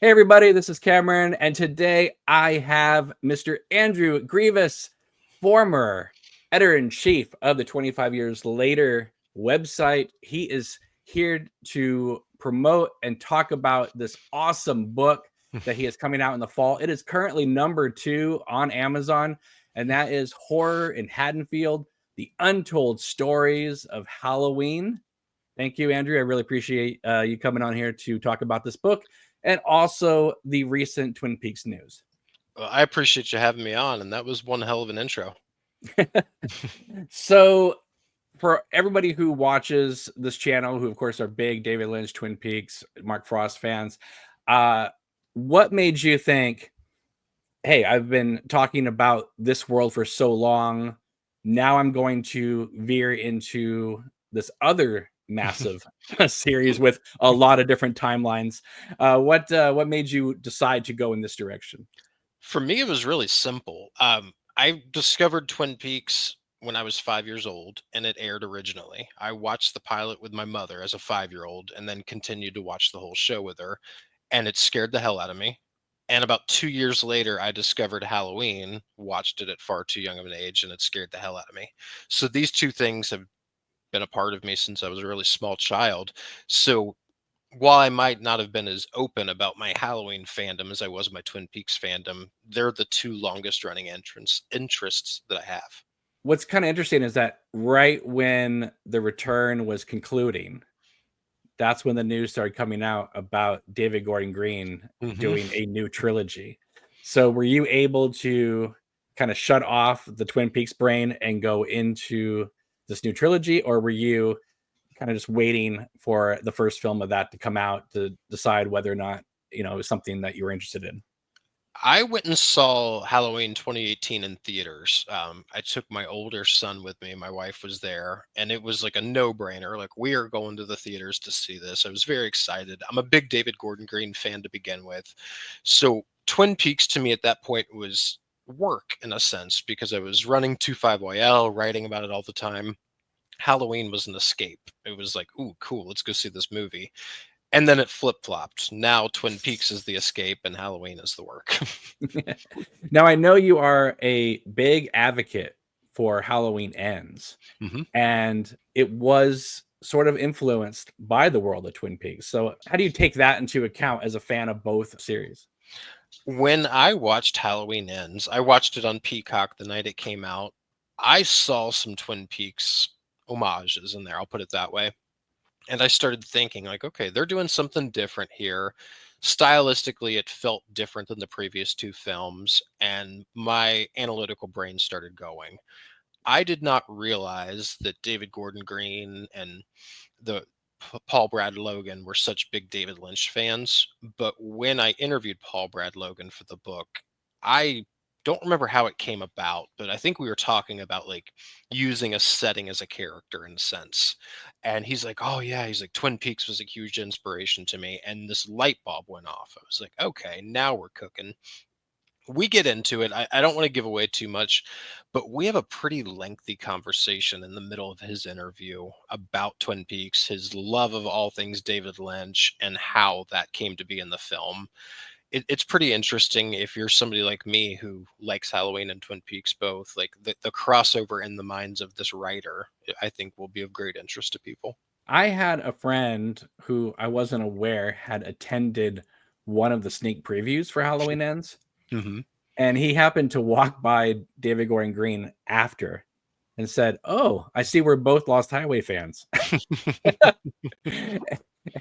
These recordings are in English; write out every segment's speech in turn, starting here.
Hey everybody, this is Cameron, and today I have Mr. Andrew Grevas, former editor-in-chief of the 25 Years Later website. He is here to promote and talk about this awesome book that he is coming out in the fall. It is currently #2 on Amazon, and that is Horror in Haddonfield, The Untold Stories of Halloween. Thank you, Andrew. I really appreciate you coming on here to talk about this book and also the recent Twin Peaks news. Well, I appreciate you having me on, and that was one hell of an intro. So, for everybody who watches this channel, who of course are big David Lynch, Twin Peaks, Mark Frost fans, what made you think, hey, I've been talking about this world for so long, now I'm going to veer into this other massive series with a lot of different timelines? What made you decide to go in this direction? For me, it was really simple. I discovered Twin Peaks when I was 5 years old, and it aired originally. I watched the pilot with my mother as a 5-year-old, and then continued to watch the whole show with her, and it scared the hell out of me. And about 2 years later, I discovered Halloween, watched it at far too young of an age, and it scared the hell out of me. So these two things have been a part of me since I was a really small child. So while I might not have been as open about my Halloween fandom as I was my Twin Peaks fandom, they're the two longest running interests that I have. What's kind of interesting is that right when the return was concluding, that's when the news started coming out about David Gordon Green doing a new trilogy. So were you able to kind of shut off the Twin Peaks brain and go into this new trilogy, or were you kind of just waiting for the first film of that to come out to decide whether or not, it was something that you were interested in? I went and saw Halloween 2018 in theaters. I took my older son with me. My wife was there, and it was like a no-brainer. Like, we are going to the theaters to see this. I was very excited. I'm a big David Gordon Green fan to begin with. So Twin Peaks to me at that point was work in a sense because I was running 25YL, writing about it all the time. Halloween was an escape. It was like, ooh, cool, let's go see this movie. And then it flip-flopped. Now Twin Peaks is the escape and Halloween is the work. Now, I know you are a big advocate for Halloween Ends, Mhm. and it was sort of influenced by the world of Twin Peaks. So how do you take that into account as a fan of both series? When I watched Halloween Ends, I watched it on Peacock the night it came out. I saw some Twin Peaks homages in there, I'll put it that way. And I started thinking, like, okay, they're doing something different here. Stylistically, it felt different than the previous two films, and my analytical brain started going. I did not realize that David Gordon Green and the Paul Brad Logan were such big David Lynch fans. But when I interviewed Paul Brad Logan for the book, I don't remember how it came about, but I think we were talking about like using a setting as a character in a sense. And he's like, oh, yeah, he's like, Twin Peaks was a huge inspiration to me. And this light bulb went off. I was like, okay, now we're cooking. We get into it. I don't want to give away too much, but we have a pretty lengthy conversation in the middle of his interview about Twin Peaks, his love of all things David Lynch, and how that came to be in the film. It's pretty interesting if you're somebody like me who likes Halloween and Twin Peaks both. Like the crossover in the minds of this writer, I think will be of great interest to people. I had a friend who I wasn't aware had attended one of the sneak previews for Halloween Ends, Hmm. and he happened to walk by David Gordon Green after and said, "Oh, I see we're both Lost Highway fans."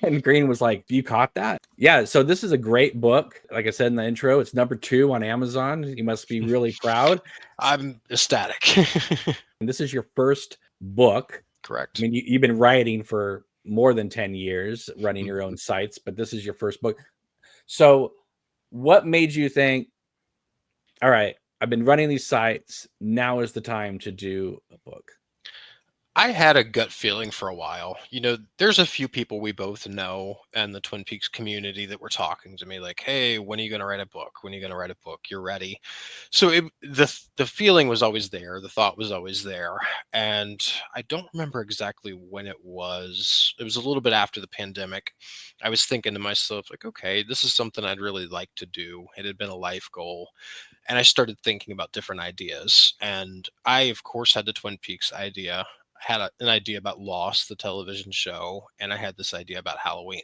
And Green was like, "You caught that?" Yeah, so this is a great book. Like I said in the intro, it's #2 on Amazon. You must be really proud. I'm ecstatic. And this is your first book. I Correct. mean, you've been writing for more than 10 years, running your Mhm. own sites, but this is your first book. So, what made you think, all right, I've been running these sites, now is the time to do a book? I had a gut feeling for a while. There's a few people we both know in the Twin Peaks community that were talking to me like, "Hey, when are you going to write a book? When are you going to write a book? You're ready." So the feeling was always there, the thought was always there, and I don't remember exactly when it was. It was a little bit after the pandemic. I was thinking to myself like, "Okay, this is something I'd really like to do." It had been a life goal, and I started thinking about different ideas. And I, of course, had the Twin Peaks idea. I had an idea about Lost, the television show, and I had this idea about Halloween.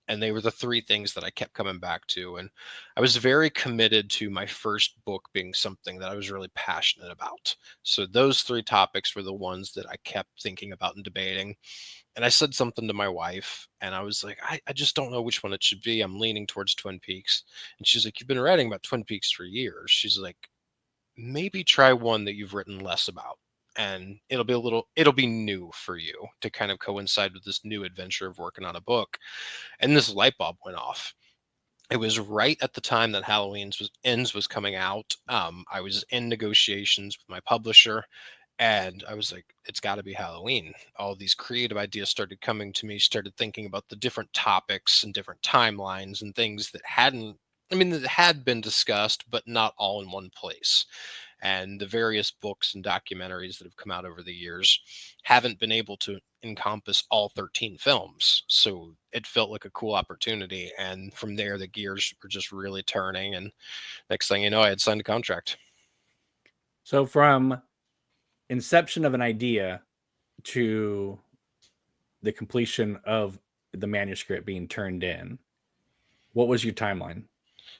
And they were the three things that I kept coming back to. And I was very committed to my first book being something that I was really passionate about. So those three topics were the ones that I kept thinking about and debating. And I said something to my wife, and I was like, I just don't know which one it should be. I'm leaning towards Twin Peaks. And she's like, "You've been writing about Twin Peaks for years." She's like, "Maybe try one that you've written less about. And it'll be new for you to kind of coincide with this new adventure of working on a book." And this light bulb went off. It was right at the time that Ends was coming out. I was in negotiations with my publisher, and I was like, it's got to be Halloween. All these creative ideas started coming to me, started thinking about the different topics and different timelines and things that that had been discussed, but not all in one place. And the various books and documentaries that have come out over the years haven't been able to encompass all 13 films. So it felt like a cool opportunity. And from there, the gears were just really turning. And next thing you know, I had signed a contract. So from inception of an idea to the completion of the manuscript being turned in, what was your timeline?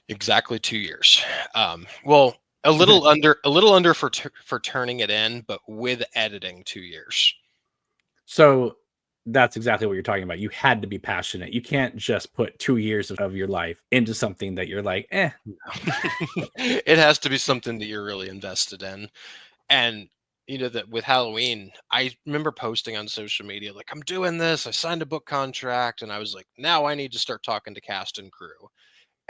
Exactly 2 years. Well, a little under for turning it in, but with editing, 2 years. So that's exactly what you're talking about. You had to be passionate. You can't just put 2 years of your life into something that you're like, eh. It has to be something that you're really invested in. And that with Halloween, I remember posting on social media like, "I'm doing this. I signed a book contract," and I was like, "Now I need to start talking to cast and crew."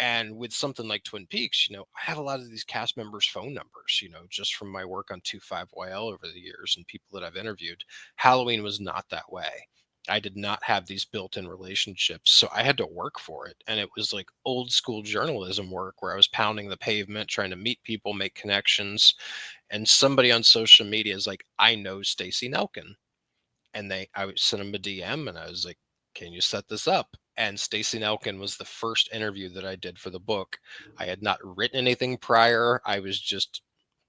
And with something like Twin Peaks, I have a lot of these cast members' phone numbers, just from my work on 25YL over the years and people that I've interviewed. Halloween was not that way. I did not have these built-in relationships, so I had to work for it. And it was like old school journalism work where I was pounding the pavement, trying to meet people, make connections. And somebody on social media is like, "I know Stacy Nelkin." And I would send them a DM, and I was like, "Can you set this up?" And Stacy Nelkin was the first interview that I did for the book. I had not written anything prior. I was just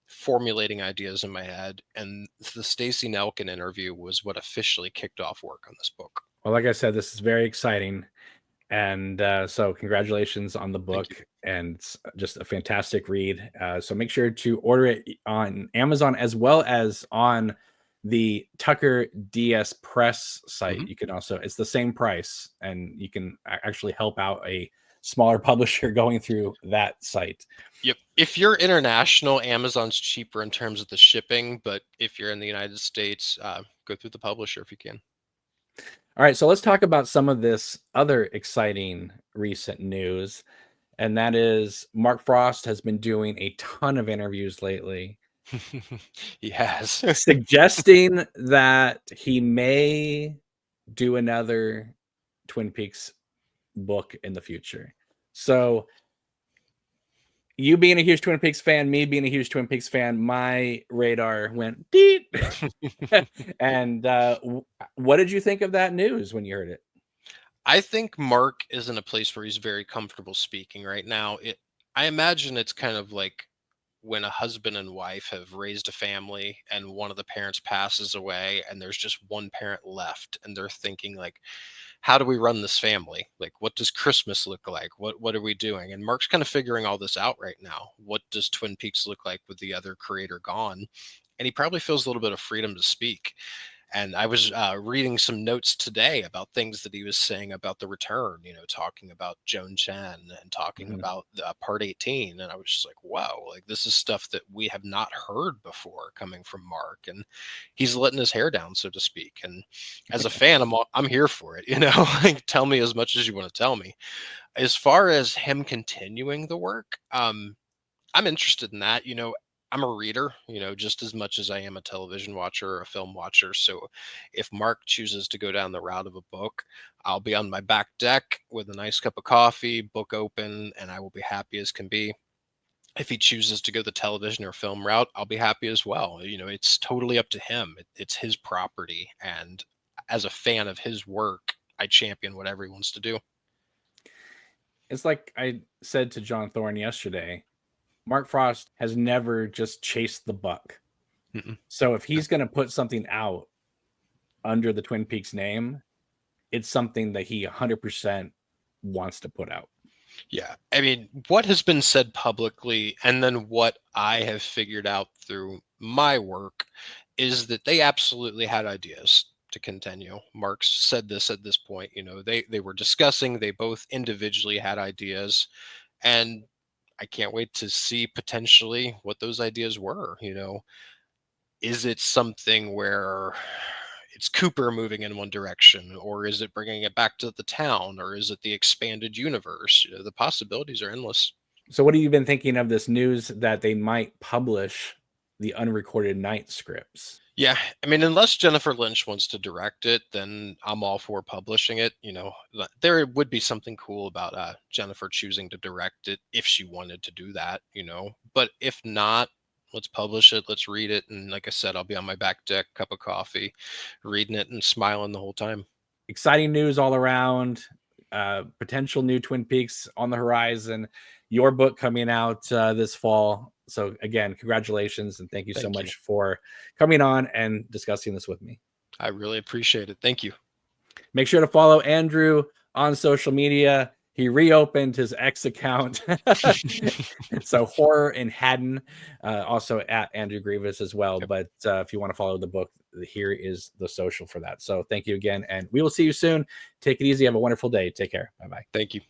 formulating ideas in my head, and the Stacy Nelkin interview was what officially kicked off work on this book. Well, like I said, this is very exciting. And so congratulations on the Thank you. book. And it's just a fantastic read. So make sure to order it on Amazon as well as on the Tucker DS Press site. Mhm. You can also, it's the same price, and you can actually help out a smaller publisher going through that site. Yep. If you're international, Amazon's cheaper in terms of the shipping, but if you're in the United States, go through the publisher if you can. All right, so let's talk about some of this other exciting recent news, and that is Mark Frost has been doing a ton of interviews lately, He has. suggesting that he may do another Twin Peaks book in the future. So, you being a huge Twin Peaks fan, me being a huge Twin Peaks fan, my radar went deep. And what did you think of that news when you heard it? I think Mark is in a place where he's very comfortable speaking right now. I imagine it's kind of like when a husband and wife have raised a family and one of the parents passes away and there's just one parent left and they're thinking like, how do we run this family? Like, what does Christmas look like? What are we doing? And Mark's kind of figuring all this out right now. What does Twin Peaks look like with the other creator gone? And he probably feels a little bit of freedom to speak. And I was reading some notes today about things that he was saying about the return, talking about Joan Chen and talking Mhm. about part 18. And I was just like, wow, like this is stuff that we have not heard before coming from Mark. And he's letting his hair down, so to speak. And as a fan, I'm here for it, like tell me as much as you want to tell me. As far as him continuing the work, I'm interested in that. I'm a reader, just as much as I am a television watcher or a film watcher. So if Mark chooses to go down the route of a book, I'll be on my back deck with a nice cup of coffee, book open, and I will be happy as can be. If he chooses to go the television or film route, I'll be happy as well. It's totally up to him. It's his property. And as a fan of his work, I champion whatever he wants to do. It's like I said to John Thorne yesterday, Mark Frost has never just chased the buck. Mm-mm. So if he's going to put something out under the Twin Peaks name, it's something that he 100% wants to put out. Yeah. I mean, what has been said publicly and then what I have figured out through my work is that they absolutely had ideas to continue. Marx said this at this point, they were discussing, they both individually had ideas, and I can't wait to see potentially what those ideas were. Is it something where it's Cooper moving in one direction, or is it bringing it back to the town, or is it the expanded universe? The possibilities are endless. So what have you been thinking of this news that they might publish the unrecorded night scripts? Yeah, I mean, unless Jennifer Lynch wants to direct it, then I'm all for publishing it. There would be something cool about Jennifer choosing to direct it if she wanted to do that, But if not, let's publish it, let's read it. And like I said, I'll be on my back deck, cup of coffee, reading it and smiling the whole time. Exciting news all around. Potential new Twin Peaks on the horizon. Your book coming out this fall. So again, congratulations and thank you so much for coming on and discussing this with me. I really appreciate it. Thank you. Make sure to follow Andrew on social media. He reopened his X account. So Horror in Haddon, also at Andrew Grevas as well. Yep. But if you want to follow the book, here is the social for that. So thank you again. And we will see you soon. Take it easy. Have a wonderful day. Take care. Bye-bye. Thank you.